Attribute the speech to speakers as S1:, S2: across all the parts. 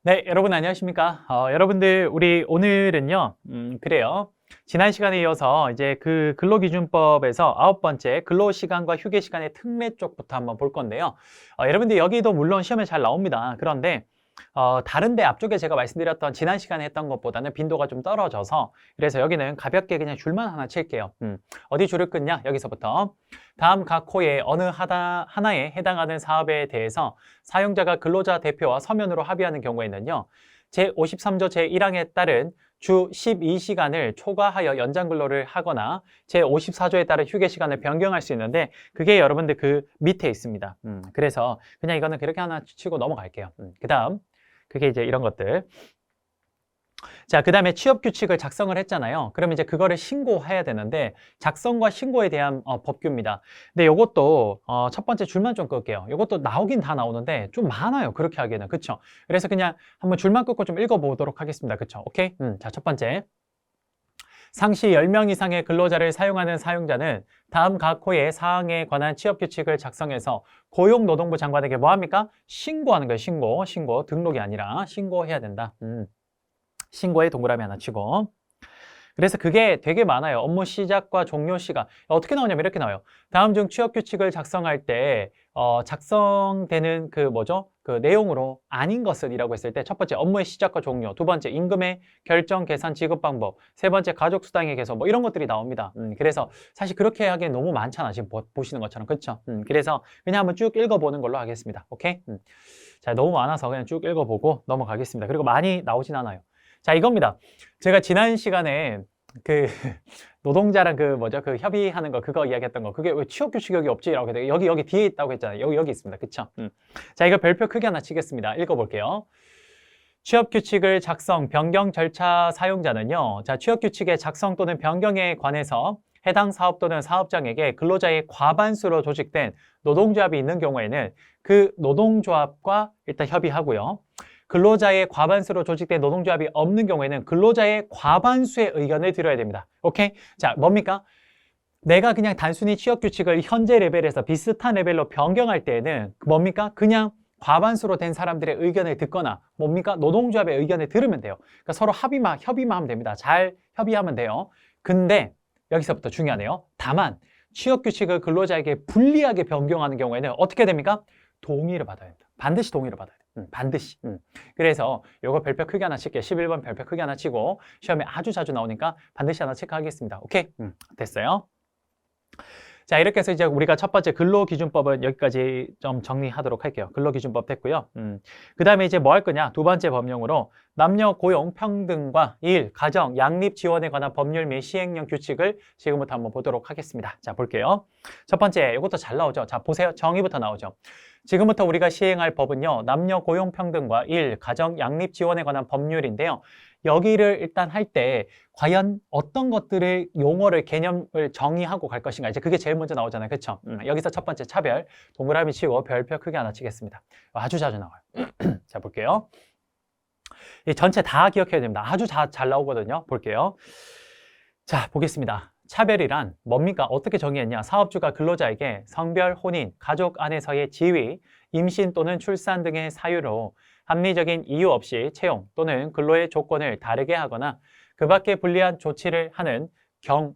S1: 네, 여러분 안녕하십니까? 여러분들 우리 오늘은요, 그래요. 지난 시간에 이어서 이제 그 근로기준법에서 9번째 근로시간과 휴게시간의 특례 쪽부터 한번 볼 건데요. 여러분들 여기도 물론 시험에 잘 나옵니다. 그런데 다른데 앞쪽에 제가 말씀드렸던 지난 시간에 했던 것보다는 빈도가 좀 떨어져서 그래서 여기는 가볍게 그냥 줄만 하나 칠게요. 어디 줄을 끊냐? 여기서부터. 다음 각 호의 어느 하나에 해당하는 사업에 대해서 사용자가 근로자 대표와 서면으로 합의하는 경우에는요. 제53조 제1항에 따른 주 12시간을 초과하여 연장 근로를 하거나 제54조에 따른 휴게 시간을 변경할 수 있는데 그게 여러분들 그 밑에 있습니다. 그래서 그냥 이거는 그렇게 하나 치고 넘어갈게요. 그 다음 그게 이제 이런 것들. 자, 그 다음에 취업 규칙을 작성을 했잖아요. 그러면 이제 그거를 신고해야 되는데 작성과 신고에 대한 법규입니다. 근데 요것도 첫 번째 줄만 좀 끌게요. 요것도 나오긴 다 나오는데 좀 많아요. 그렇게 하기에는. 그쵸? 그래서 그냥 한번 줄만 끌고 좀 읽어보도록 하겠습니다. 그쵸? 오케이? 자, 첫 번째. 상시 10명 이상의 근로자를 사용하는 사용자는 다음 각 호의 사항에 관한 취업 규칙을 작성해서 고용노동부 장관에게 뭐 합니까? 신고하는 거예요. 신고. 등록이 아니라 신고해야 된다. 신고에 동그라미 하나 치고. 그래서 그게 되게 많아요. 업무 시작과 종료 시간. 어떻게 나오냐면 이렇게 나와요. 다음 중 취업 규칙을 작성할 때 작성되는 그 뭐죠? 그 내용으로 아닌 것을이라고 했을 때 첫 번째 업무의 시작과 종료, 두 번째 임금의 결정, 계산, 지급 방법, 세 번째 가족 수당의 개선 뭐 이런 것들이 나옵니다. 그래서 사실 그렇게 하기엔 너무 많잖아. 지금 보시는 것처럼. 그렇죠? 그래서 그냥 한번 쭉 읽어보는 걸로 하겠습니다. 오케이? 자, 너무 많아서 그냥 쭉 읽어보고 넘어가겠습니다. 그리고 많이 나오진 않아요. 자, 이겁니다. 제가 지난 시간에 그 노동자랑 그 뭐죠? 그 협의하는 거 그거 이야기했던 거. 그게 왜 취업 규칙 여기 없지라고 했더니 여기 뒤에 있다고 했잖아요. 여기 있습니다. 그쵸? 자, 이거 별표 크게 하나 치겠습니다. 읽어볼게요. 취업 규칙을 작성, 변경 절차 사용자는요. 자, 취업 규칙의 작성 또는 변경에 관해서 해당 사업 또는 사업장에게 근로자의 과반수로 조직된 노동조합이 있는 경우에는 그 노동조합과 일단 협의하고요. 근로자의 과반수로 조직된 노동조합이 없는 경우에는 근로자의 과반수의 의견을 들어야 됩니다. 오케이? 자, 뭡니까? 내가 그냥 단순히 취업규칙을 현재 레벨에서 비슷한 레벨로 변경할 때에는 뭡니까? 그냥 과반수로 된 사람들의 의견을 듣거나 뭡니까? 노동조합의 의견을 들으면 돼요. 그러니까 서로 협의만 하면 됩니다. 잘 협의하면 돼요. 근데 여기서부터 중요하네요. 다만 취업규칙을 근로자에게 불리하게 변경하는 경우에는 어떻게 됩니까? 동의를 받아야 됩니다. 반드시 동의를 받아야 돼요. 반드시. 그래서 요거 별표 크게 하나 칠게요. 11번 별표 크게 하나 치고 시험에 아주 자주 나오니까 반드시 하나 체크하겠습니다. 오케이? 됐어요. 자, 이렇게 해서 이제 우리가 첫 번째 근로기준법은 여기까지 좀 정리하도록 할게요. 근로기준법 됐고요. 그 다음에 이제 뭐 할 거냐? 두 번째 법령으로 남녀 고용 평등과 일, 가정, 양립 지원에 관한 법률 및 시행령 규칙을 지금부터 한번 보도록 하겠습니다. 자, 볼게요. 첫 번째, 이것도 잘 나오죠? 자, 보세요. 정의부터 나오죠. 지금부터 우리가 시행할 법은요. 남녀 고용 평등과 일, 가정, 양립 지원에 관한 법률인데요. 여기를 일단 할 때 과연 어떤 것들을 용어를 개념을 정의하고 갈 것인가 이제 그게 제일 먼저 나오잖아요. 그렇죠? 여기서 첫 번째 차별 동그라미 치고 별표 크게 하나 치겠습니다. 아주 자주 나와요. 자, 볼게요. 이 전체 다 기억해야 됩니다. 아주 잘 나오거든요. 볼게요. 자, 보겠습니다. 차별이란 뭡니까? 어떻게 정의했냐? 사업주가 근로자에게 성별, 혼인, 가족 안에서의 지위, 임신 또는 출산 등의 사유로 합리적인 이유 없이 채용 또는 근로의 조건을 다르게 하거나 그 밖에 불리한 조치를 하는 경우,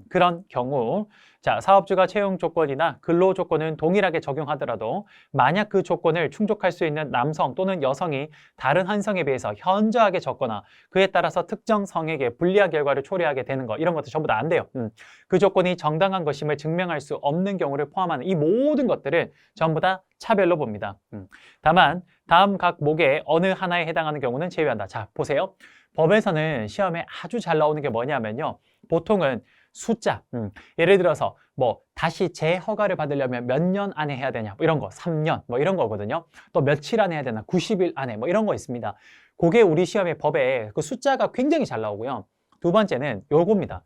S1: 그런 경우 자, 사업주가 채용 조건이나 근로 조건은 동일하게 적용하더라도 만약 그 조건을 충족할 수 있는 남성 또는 여성이 다른 한 성에 비해서 현저하게 적거나 그에 따라서 특정 성에게 불리한 결과를 초래하게 되는 거 이런 것도 전부 다 안 돼요. 그 조건이 정당한 것임을 증명할 수 없는 경우를 포함하는 이 모든 것들을 전부 다 차별로 봅니다. 다만 다음 각 목의 어느 하나에 해당하는 경우는 제외한다. 자, 보세요. 법에서는 시험에 아주 잘 나오는 게 뭐냐면요. 보통은 숫자, 예를 들어서 뭐 다시 재허가를 받으려면 몇 년 안에 해야 되냐 뭐 이런 거 3년 뭐 이런 거거든요. 또 며칠 안에 해야 되나 90일 안에 뭐 이런 거 있습니다. 그게 우리 시험의 법에 그 숫자가 굉장히 잘 나오고요. 두 번째는 요겁니다.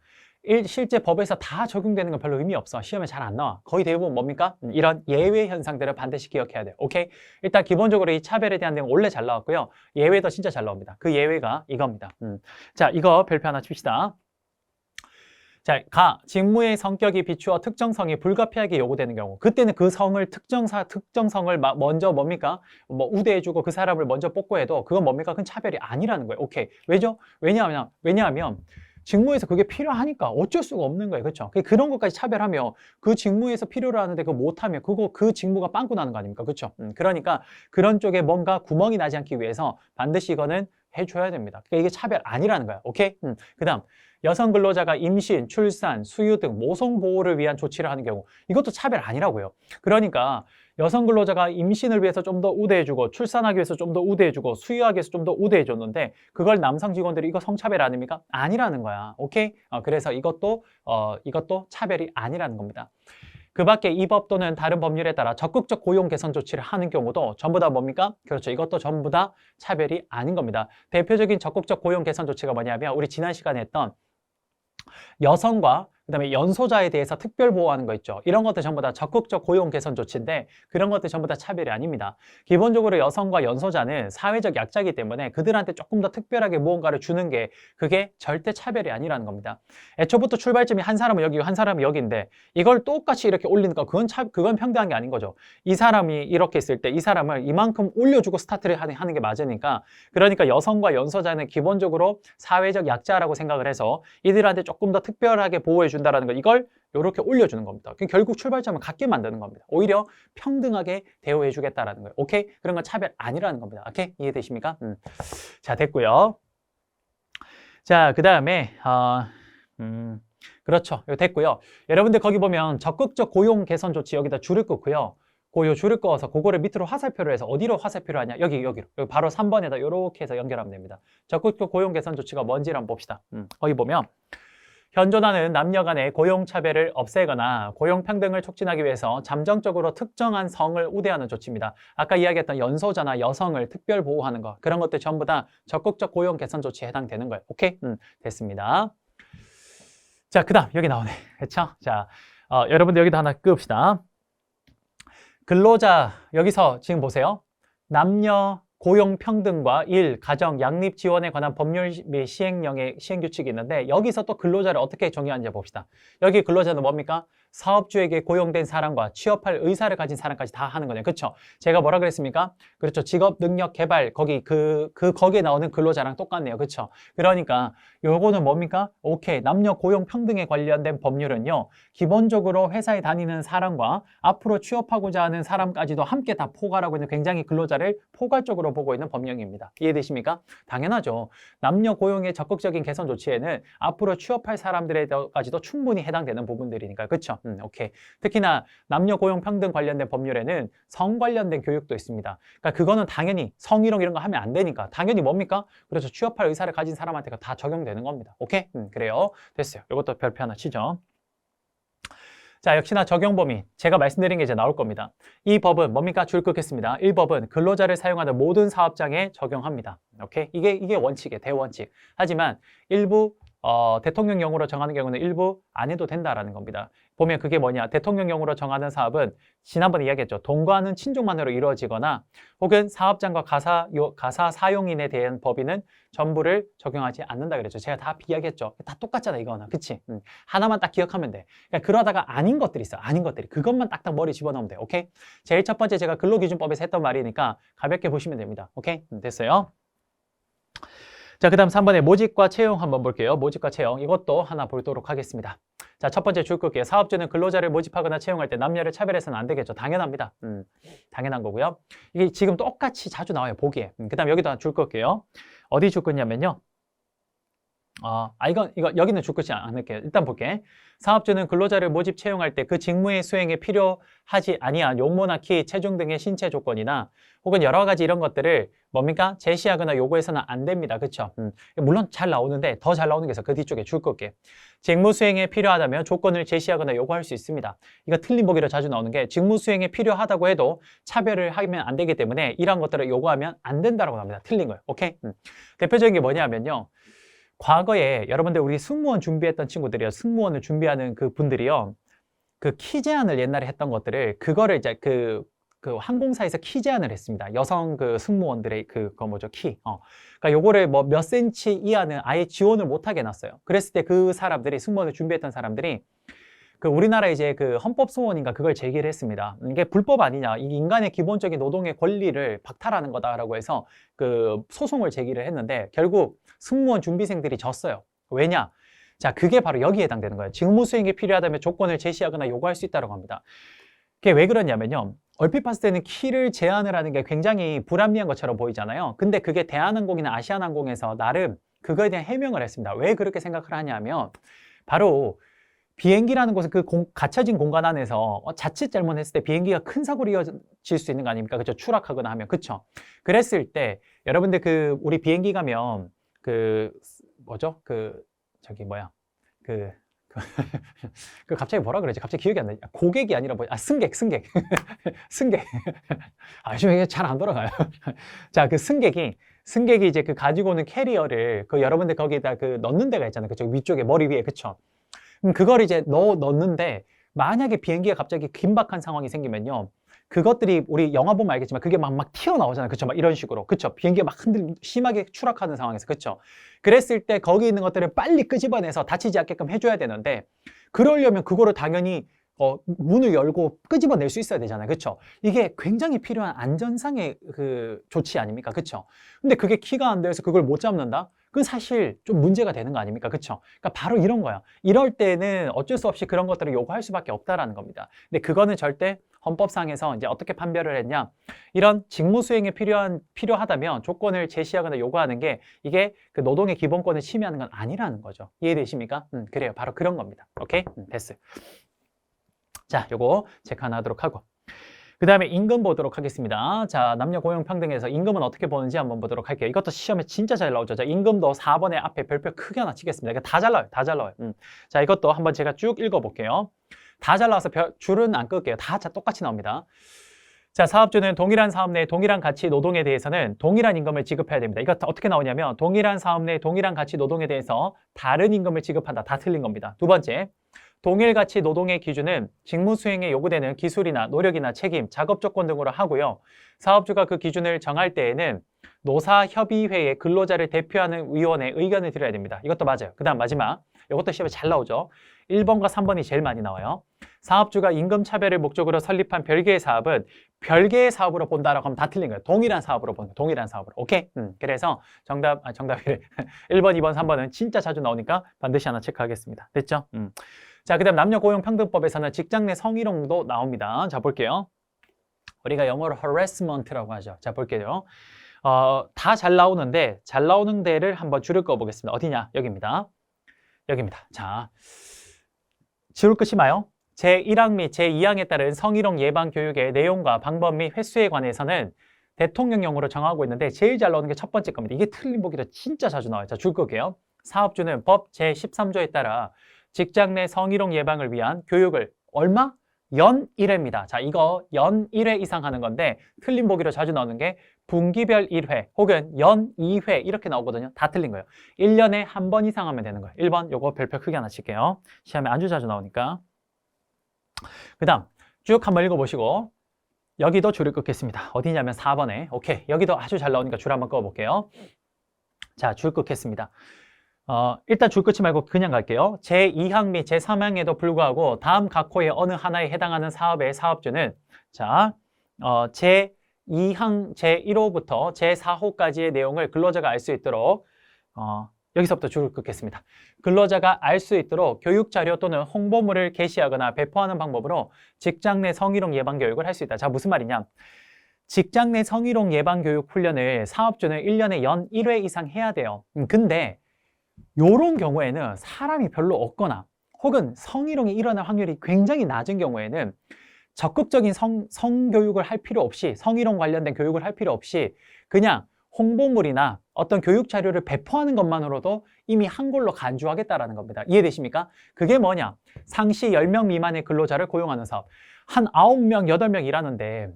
S1: 실제 법에서 다 적용되는 건 별로 의미 없어. 시험에 잘 안 나와. 거의 대부분 뭡니까? 이런 예외 현상들을 반드시 기억해야 돼요. 오케이? 일단 기본적으로 이 차별에 대한 내용 원래 잘 나왔고요. 예외도 진짜 잘 나옵니다. 그 예외가 이겁니다. 자, 이거 별표 하나 칩시다. 자, 직무의 성격이 비추어 특정성이 불가피하게 요구되는 경우, 그때는 그 성을 특정성을 먼저 뭡니까? 뭐 우대해주고 그 사람을 먼저 뽑고 해도 그건 뭡니까? 그건 차별이 아니라는 거예요. 오케이. 왜죠? 왜냐하면 직무에서 그게 필요하니까 어쩔 수가 없는 거예요. 그렇죠? 그런 것까지 차별하면 그 직무에서 필요로 하는데 그거 못하면 그 직무가 빵꾸 나는 거 아닙니까? 그렇죠? 그러니까 그런 쪽에 뭔가 구멍이 나지 않기 위해서 반드시 이거는 해줘야 됩니다. 그러니까 이게 차별 아니라는 거야. 오케이? 그 다음 여성 근로자가 임신, 출산, 수유 등 모성 보호를 위한 조치를 하는 경우 이것도 차별 아니라고요. 그러니까 여성 근로자가 임신을 위해서 좀 더 우대해주고 출산하기 위해서 좀 더 우대해주고 수유하기 위해서 좀 더 우대해줬는데 그걸 남성 직원들이 이거 성차별 아닙니까? 아니라는 거야. 오케이? 그래서 이것도 차별이 아니라는 겁니다. 그 밖에 이 법 또는 다른 법률에 따라 적극적 고용 개선 조치를 하는 경우도 전부 다 뭡니까? 그렇죠. 이것도 전부 다 차별이 아닌 겁니다. 대표적인 적극적 고용 개선 조치가 뭐냐면 우리 지난 시간에 했던 여성과 그다음에 연소자에 대해서 특별 보호하는 거 있죠. 이런 것들 전부 다 적극적 고용 개선 조치인데 그런 것들 전부 다 차별이 아닙니다. 기본적으로 여성과 연소자는 사회적 약자이기 때문에 그들한테 조금 더 특별하게 무언가를 주는 게 그게 절대 차별이 아니라는 겁니다. 애초부터 출발점이 한 사람은 여기고 한 사람은 여기인데 이걸 똑같이 이렇게 올리는 거 그건 평등한 게 아닌 거죠. 이 사람이 이렇게 있을 때 이 사람을 이만큼 올려주고 스타트를 하는 게 맞으니까 그러니까 여성과 연소자는 기본적으로 사회적 약자라고 생각을 해서 이들한테 조금 더 특별하게 보호해 준다라는 거 이걸 이렇게 올려주는 겁니다. 결국 출발점을 같게 만드는 겁니다. 오히려 평등하게 대우해 주겠다라는 거예요. 오케이? 그런 건 차별 아니라는 겁니다. 오케이? 이해되십니까? 자, 됐고요. 자, 그 다음에 그렇죠. 이거 됐고요. 여러분들 거기 보면 적극적 고용 개선 조치 여기다 줄을 긋고요. 줄을 그어서 그거를 밑으로 화살표로 해서 어디로 화살표로 하냐? 여기 바로 3번에다 이렇게 해서 연결하면 됩니다. 적극적 고용 개선 조치가 뭔지를 한번 봅시다. 거기 보면 현존하는 남녀 간의 고용차별을 없애거나 고용평등을 촉진하기 위해서 잠정적으로 특정한 성을 우대하는 조치입니다. 아까 이야기했던 연소자나 여성을 특별 보호하는 거 그런 것들 전부 다 적극적 고용 개선 조치에 해당되는 거예요. 오케이? 됐습니다. 자, 그 다음 여기 나오네. 그렇죠? 자, 여러분들 여기다 하나 끄읍시다. 근로자 여기서 지금 보세요. 남녀 고용 평등과 일, 가정, 양립 지원에 관한 법률 및 시행규칙이 있는데 여기서 또 근로자를 어떻게 정의하는지 봅시다. 여기 근로자는 뭡니까? 사업주에게 고용된 사람과 취업할 의사를 가진 사람까지 다 하는 거네요. 그렇죠? 제가 뭐라 그랬습니까? 그렇죠. 직업 능력 개발 거기에 나오는 근로자랑 똑같네요. 그렇죠? 그러니까 요거는 뭡니까? 오케이. 남녀 고용 평등에 관련된 법률은요. 기본적으로 회사에 다니는 사람과 앞으로 취업하고자 하는 사람까지도 함께 다 포괄하고 있는 굉장히 근로자를 포괄적으로 보고 있는 법령입니다. 이해되십니까? 당연하죠. 남녀 고용의 적극적인 개선 조치에는 앞으로 취업할 사람들에까지도 충분히 해당되는 부분들이니까. 그렇죠? 오케이. 특히나 남녀 고용 평등 관련된 법률에는 성 관련된 교육도 있습니다. 그러니까 그거는 당연히 성희롱 이런 거 하면 안 되니까 당연히 뭡니까? 그래서 취업할 의사를 가진 사람한테 다 적용되는 겁니다. 오케이? 그래요. 됐어요. 이것도 별표 하나 치죠. 자, 역시나 적용 범위 제가 말씀드린 게 이제 나올 겁니다. 이 법은 뭡니까? 줄 긋겠습니다. 1법은 근로자를 사용하는 모든 사업장에 적용합니다. 오케이? 이게 원칙이에요. 대원칙. 하지만 일부 대통령령으로 정하는 경우는 일부 안 해도 된다라는 겁니다. 보면 그게 뭐냐? 대통령령으로 정하는 사업은 지난번에 이야기했죠. 동거하는 친족만으로 이루어지거나 혹은 사업장과 가사 사용인에 대한 법인은 전부를 적용하지 않는다 그랬죠. 제가 다 이야기했죠. 다 똑같잖아 이거는. 그치? 하나만 딱 기억하면 돼. 그러니까 그러다가 아닌 것들이 있어. 아닌 것들이. 그것만 딱딱 머리 집어넣으면 돼. 오케이? 제일 첫 번째 제가 근로기준법에서 했던 말이니까 가볍게 보시면 됩니다. 오케이? 됐어요. 자, 그 다음 3번에 모집과 채용 한번 볼게요. 모집과 채용 이것도 하나 보도록 하겠습니다. 자, 첫 번째 줄 끌게요. 사업주는 근로자를 모집하거나 채용할 때 남녀를 차별해서는 안 되겠죠. 당연합니다. 당연한 거고요. 이게 지금 똑같이 자주 나와요. 보기에. 그 다음 여기도 하나 줄 끌게요. 어디 줄 거냐면요. 이거 여기는 줄 것이 않을게요. 일단 볼게. 사업주는 근로자를 모집 채용할 때 그 직무의 수행에 필요하지 아니한 용모나 키, 체중 등의 신체 조건이나 혹은 여러 가지 이런 것들을 뭡니까? 제시하거나 요구해서는 안 됩니다. 그렇죠? 물론 잘 나오는데 더 잘 나오는 게 있어. 그 뒤쪽에 줄 걸게. 직무 수행에 필요하다면 조건을 제시하거나 요구할 수 있습니다. 이거 틀린 보기로 자주 나오는 게 직무 수행에 필요하다고 해도 차별을 하면 안 되기 때문에 이런 것들을 요구하면 안 된다라고 합니다. 틀린 거예요. 오케이? 대표적인 게 뭐냐면요. 과거에 여러분들 우리 승무원 준비했던 친구들이요. 승무원을 준비하는 그 분들이요. 그 키 제한을 옛날에 했던 것들을 그거를 이제 그 그 항공사에서 키 제한을 했습니다. 여성 그 승무원들의 그거 뭐죠? 키. 그러니까 요거를 뭐 몇 센치 이하는 아예 지원을 못하게 해놨어요. 그랬을 때 그 사람들이 승무원을 준비했던 사람들이 그 우리나라 이제 그 헌법소원인가 그걸 제기를 했습니다. 이게 불법 아니냐, 이게 인간의 기본적인 노동의 권리를 박탈하는 거다라고 해서 그 소송을 제기를 했는데 결국 승무원 준비생들이 졌어요. 왜냐? 자, 그게 바로 여기에 해당되는 거예요. 직무 수행이 필요하다면 조건을 제시하거나 요구할 수 있다고 합니다. 그게 왜 그러냐면요. 얼핏 봤을 때는 키를 제한을 하는 게 굉장히 불합리한 것처럼 보이잖아요. 근데 그게 대한항공이나 아시아나항공에서 나름 그거에 대한 해명을 했습니다. 왜 그렇게 생각을 하냐면 바로 비행기라는 곳은 그 갇혀진 공간 안에서 자칫 잘못했을 때 비행기가 큰 사고로 이어질 수 있는 거 아닙니까? 그렇죠? 추락하거나 하면. 그렇죠? 그랬을 때 여러분들 그 우리 비행기 가면 그 뭐죠? 그 저기 뭐야? 그 갑자기 뭐라 그러지? 갑자기 기억이 안 나지? 고객이 아니라 뭐야? 승객. 승객. 지금 이게 잘 안 돌아가요. 자, 그 승객이 이제 그 가지고 오는 캐리어를 그 여러분들 거기다 그 넣는 데가 있잖아요. 그쵸? 위쪽에 머리 위에. 그쵸? 그걸 이제 넣는데 만약에 비행기가 갑자기 긴박한 상황이 생기면요. 그것들이 우리 영화 보면 알겠지만 그게 막 튀어나오잖아요. 그쵸? 막 이런 식으로. 그쵸? 비행기가 막 심하게 추락하는 상황에서. 그쵸? 그랬을 때 거기 있는 것들을 빨리 끄집어내서 다치지 않게끔 해줘야 되는데 그러려면 그거를 당연히 문을 열고 끄집어낼 수 있어야 되잖아요. 그쵸? 이게 굉장히 필요한 안전상의 그 조치 아닙니까? 그쵸? 근데 그게 키가 안 돼서 그걸 못 잡는다? 그건 사실 좀 문제가 되는 거 아닙니까? 그쵸? 그러니까 바로 이런 거야. 이럴 때는 어쩔 수 없이 그런 것들을 요구할 수밖에 없다라는 겁니다. 근데 그거는 절대 헌법상에서 이제 어떻게 판별을 했냐? 이런 직무 수행에 필요하다면 조건을 제시하거나 요구하는 게 이게 그 노동의 기본권을 침해하는 건 아니라는 거죠. 이해되십니까? 그래요. 바로 그런 겁니다. 오케이? 됐어요. 자, 요거 체크하나 하도록 하고. 그 다음에 임금 보도록 하겠습니다. 자, 남녀 고용 평등에서 임금은 어떻게 보는지 한번 보도록 할게요. 이것도 시험에 진짜 잘 나오죠. 자, 임금도 4번에 앞에 별표 크게 하나 치겠습니다. 이거 다 잘 나와요. 다 잘 나와요. 자, 이것도 한번 제가 쭉 읽어볼게요. 다 잘 나와서 줄은 안 끌게요. 다 똑같이 나옵니다. 자, 사업주는 동일한 사업 내 동일한 가치 노동에 대해서는 동일한 임금을 지급해야 됩니다. 이거 어떻게 나오냐면 동일한 사업 내 동일한 가치 노동에 대해서 다른 임금을 지급한다. 다 틀린 겁니다. 두 번째, 동일 가치 노동의 기준은 직무 수행에 요구되는 기술이나 노력이나 책임, 작업 조건 등으로 하고요. 사업주가 그 기준을 정할 때에는 노사협의회의 근로자를 대표하는 위원의 의견을 들어야 됩니다. 이것도 맞아요. 그 다음 마지막, 이것도 시험에 잘 나오죠. 1번과 3번이 제일 많이 나와요. 사업주가 임금 차별을 목적으로 설립한 별개의 사업은 별개의 사업으로 본다라고 하면 다 틀린 거예요. 동일한 사업으로 본다. 동일한 사업으로. 오케이? 그래서 정답이래. 1번, 2번, 3번은 진짜 자주 나오니까 반드시 하나 체크하겠습니다. 됐죠? 자, 그 다음 남녀고용평등법에서는 직장 내 성희롱도 나옵니다. 자, 볼게요. 우리가 영어로 harassment라고 하죠. 자, 볼게요. 다 잘 나오는데 잘 나오는 데를 한번 줄을 꺼보겠습니다. 어디냐? 여기입니다. 여기입니다. 자, 지울 것이 마요. 제1항 및 제2항에 따른 성희롱 예방 교육의 내용과 방법 및 횟수에 관해서는 대통령령으로 정하고 있는데 제일 잘 나오는 게 첫 번째 겁니다. 이게 틀린 보기도 진짜 자주 나와요. 자, 줄 거게요. 사업주는 법 제13조에 따라 직장 내 성희롱 예방을 위한 교육을 얼마? 연 1회입니다. 자, 이거 연 1회 이상 하는 건데 틀린 보기로 자주 나오는 게 분기별 1회 혹은 연 2회 이렇게 나오거든요. 다 틀린 거예요. 1년에 한 번 이상 하면 되는 거예요. 1번 요거 별표 크게 하나 칠게요. 시험에 아주 자주 나오니까. 그 다음 쭉 한번 읽어보시고 여기도 줄을 끊겠습니다. 어디냐면 4번에. 오케이. 여기도 아주 잘 나오니까 줄 한번 꺼볼게요. 자, 줄 끊겠습니다. 일단 줄 끊지 말고 그냥 갈게요. 제2항 및 제3항에도 불구하고 다음 각 호의 어느 하나에 해당하는 사업의 사업주는 자, 제2항 제1호부터 제4호까지의 내용을 근로자가 알 수 있도록 여기서부터 줄을 끊겠습니다. 근로자가 알 수 있도록 교육자료 또는 홍보물을 게시하거나 배포하는 방법으로 직장 내 성희롱 예방 교육을 할 수 있다. 자, 무슨 말이냐? 직장 내 성희롱 예방 교육 훈련을 사업주는 1년에 연 1회 이상 해야 돼요. 근데 요런 경우에는 사람이 별로 없거나 혹은 성희롱이 일어날 확률이 굉장히 낮은 경우에는 적극적인 성교육을 할 필요 없이 성희롱 관련된 교육을 할 필요 없이 그냥 홍보물이나 어떤 교육 자료를 배포하는 것만으로도 이미 한 골로 간주하겠다라는 겁니다. 이해되십니까? 그게 뭐냐? 상시 10명 미만의 근로자를 고용하는 사업. 한 9명, 8명 일하는데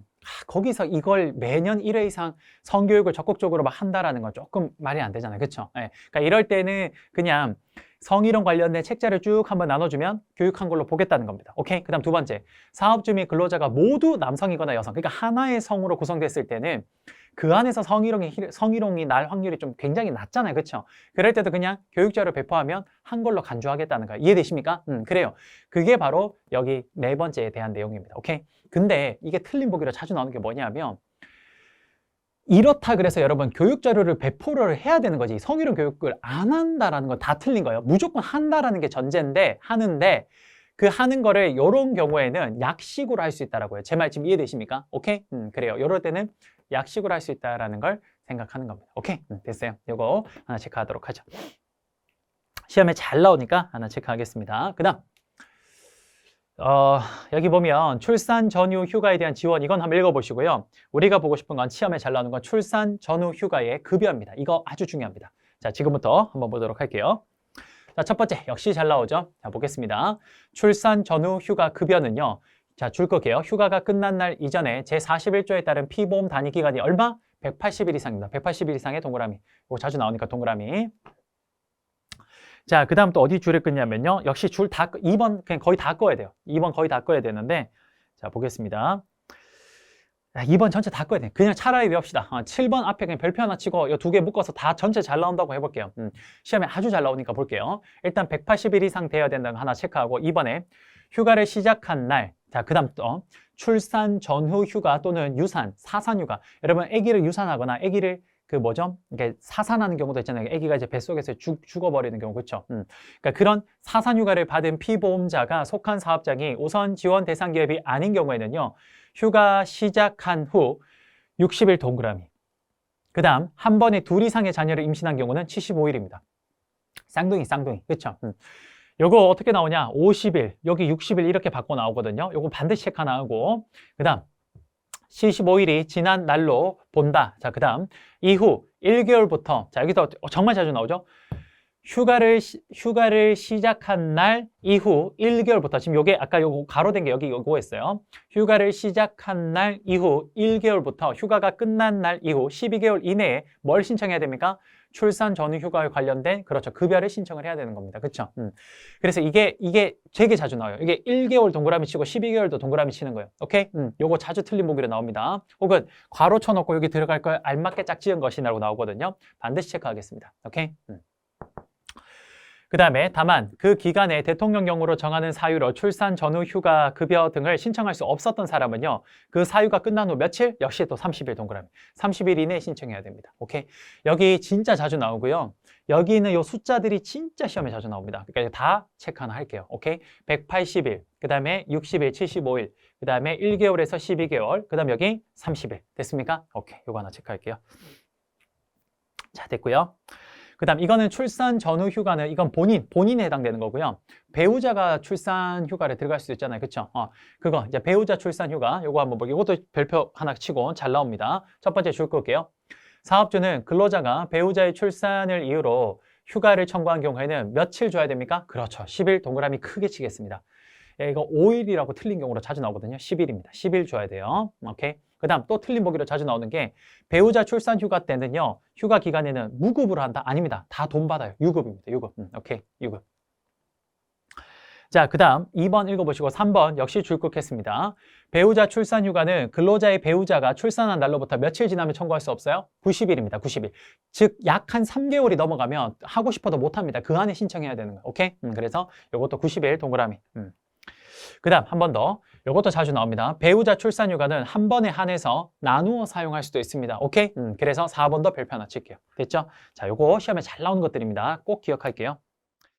S1: 거기서 이걸 매년 1회 이상 성교육을 적극적으로 막 한다라는 건 조금 말이 안 되잖아요. 그렇죠? 네. 그러니까 이럴 때는 그냥 성희롱 관련된 책자를 쭉 한번 나눠주면 교육한 걸로 보겠다는 겁니다. 오케이? 그 다음 두 번째, 사업주 및 근로자가 모두 남성이거나 여성, 그러니까 하나의 성으로 구성됐을 때는 그 안에서 성희롱이 날 확률이 좀 굉장히 낮잖아요. 그렇죠? 그럴 때도 그냥 교육자료 배포하면 한 걸로 간주하겠다는 거예요. 이해되십니까? 그래요. 그게 바로 여기 네 번째에 대한 내용입니다. 오케이? 근데 이게 틀린 보기로 자주 나오는 게 뭐냐면 이렇다 그래서 여러분 교육자료를 배포를 해야 되는 거지 성희롱 교육을 안 한다라는 건 다 틀린 거예요. 무조건 한다라는 게 전제인데 하는데 그 하는 거를 이런 경우에는 약식으로 할 수 있다라고요. 제 말 지금 이해되십니까? 오케이? 그래요. 이럴 때는 약식으로 할 수 있다라는 걸 생각하는 겁니다. 오케이? 됐어요. 이거 하나 체크하도록 하죠. 시험에 잘 나오니까 하나 체크하겠습니다. 그 다음 여기 보면 출산 전후 휴가에 대한 지원 이건 한번 읽어보시고요. 우리가 보고 싶은 건 시험에 잘 나오는 건 출산 전후 휴가의 급여입니다. 이거 아주 중요합니다. 자, 지금부터 한번 보도록 할게요. 자, 첫 번째 역시 잘 나오죠. 자, 보겠습니다. 출산 전후 휴가 급여는요. 자, 줄 거게요. 휴가가 끝난 날 이전에 제41조에 따른 피보험 단위 기간이 얼마? 180일 이상입니다. 180일 이상의 동그라미. 이거 자주 나오니까 동그라미. 자, 그 다음 또 어디 줄을 끄냐면요. 역시 줄 다, 2번 그냥 거의 다 꺼야 돼요. 2번 거의 다 꺼야 되는데, 자, 보겠습니다. 2번 전체 다 꺼야 돼요. 그냥 차라리 이럽시다. 7번 앞에 그냥 별표 하나 치고 이 두 개 묶어서 다 전체 잘 나온다고 해볼게요. 시험에 아주 잘 나오니까 볼게요. 일단 180일 이상 돼야 된다는 거 하나 체크하고 2번에 휴가를 시작한 날. 자, 그 다음 또 출산 전후 휴가 또는 유산, 사산 휴가. 여러분, 아기를 유산하거나 아기를 그 뭐죠? 이게 사산하는 경우도 있잖아요. 아기가 이제 뱃속에서 죽어버리는 경우, 그렇죠? 그러니까 그런 사산 휴가를 받은 피보험자가 속한 사업장이 우선 지원 대상 기업이 아닌 경우에는요. 휴가 시작한 후 60일 동그라미. 그 다음 한 번에 둘 이상의 자녀를 임신한 경우는 75일입니다. 쌍둥이, 그렇죠? 요거 어떻게 나오냐? 50일, 여기 60일 이렇게 바꿔 나오거든요. 요거 반드시 체크 하나 하고 그 다음 75일이 지난 날로 본다. 자, 그 다음 이후 1개월부터 자, 여기서 정말 자주 나오죠. 휴가를 시작한 날 이후 1개월부터 지금 요게 아까 요거 가로된 게 여기 요거였어요. 휴가를 시작한 날 이후 1개월부터 휴가가 끝난 날 이후 12개월 이내에 뭘 신청해야 됩니까? 출산 전후 휴가에 관련된 그렇죠. 급여를 신청을 해야 되는 겁니다. 그렇죠? 그래서 이게 되게 자주 나와요. 이게 1개월 동그라미 치고 12개월도 동그라미 치는 거예요. 오케이? 요거 자주 틀린 보기로 나옵니다. 혹은 괄호 쳐놓고 여기 들어갈 걸 알맞게 짝지은 것이라고 나오거든요. 반드시 체크하겠습니다. 오케이? 그 다음에 다만 그 기간에 대통령령으로 정하는 사유로 출산 전후 휴가 급여 등을 신청할 수 없었던 사람은요. 그 사유가 끝난 후 며칠? 역시 또 30일 동그라미. 30일 이내에 신청해야 됩니다. 오케이? 여기 진짜 자주 나오고요. 여기 있는 요 숫자들이 진짜 시험에 자주 나옵니다. 그러니까 다 체크 하나 할게요. 오케이? 180일, 그 다음에 60일, 75일, 그 다음에 1개월에서 12개월, 그 다음 여기 30일. 됐습니까? 오케이. 요거 하나 체크할게요. 자, 됐고요. 그 다음 이거는 출산 전후 휴가는 이건 본인에 해당되는 거고요. 배우자가 출산 휴가를 들어갈 수도 있잖아요. 그쵸? 그거 이제 배우자 출산 휴가 요거 한번 보기. 이것도 별표 하나 치고 잘 나옵니다. 첫 번째 줄 끌게요. 사업주는 근로자가 배우자의 출산을 이유로 휴가를 청구한 경우에는 며칠 줘야 됩니까? 그렇죠. 10일 동그라미 크게 치겠습니다. 이거 5일이라고 틀린 경우로 자주 나오거든요. 10일입니다. 10일 줘야 돼요. 오케이. 그 다음 또 틀린 보기로 자주 나오는 게 배우자 출산 휴가 때는요. 휴가 기간에는 무급으로 한다? 아닙니다. 다 돈 받아요. 유급입니다. 유급. 오케이. 유급. 자, 그 다음 2번 읽어보시고 3번 역시 줄긋겠습니다. 배우자 출산 휴가는 근로자의 배우자가 출산한 날로부터 며칠 지나면 청구할 수 없어요? 90일입니다. 90일. 즉 약 한 3개월이 넘어가면 하고 싶어도 못합니다. 그 안에 신청해야 되는 거예요. 오케이? 그래서 이것도 90일 동그라미. 그 다음 한 번 더. 이것도 자주 나옵니다. 배우자 출산 휴가는 한 번에 한해서 나누어 사용할 수도 있습니다. 오케이? 그래서 4번도 별표 하나 칠게요. 됐죠? 자, 요거 시험에 잘 나오는 것들입니다. 꼭 기억할게요.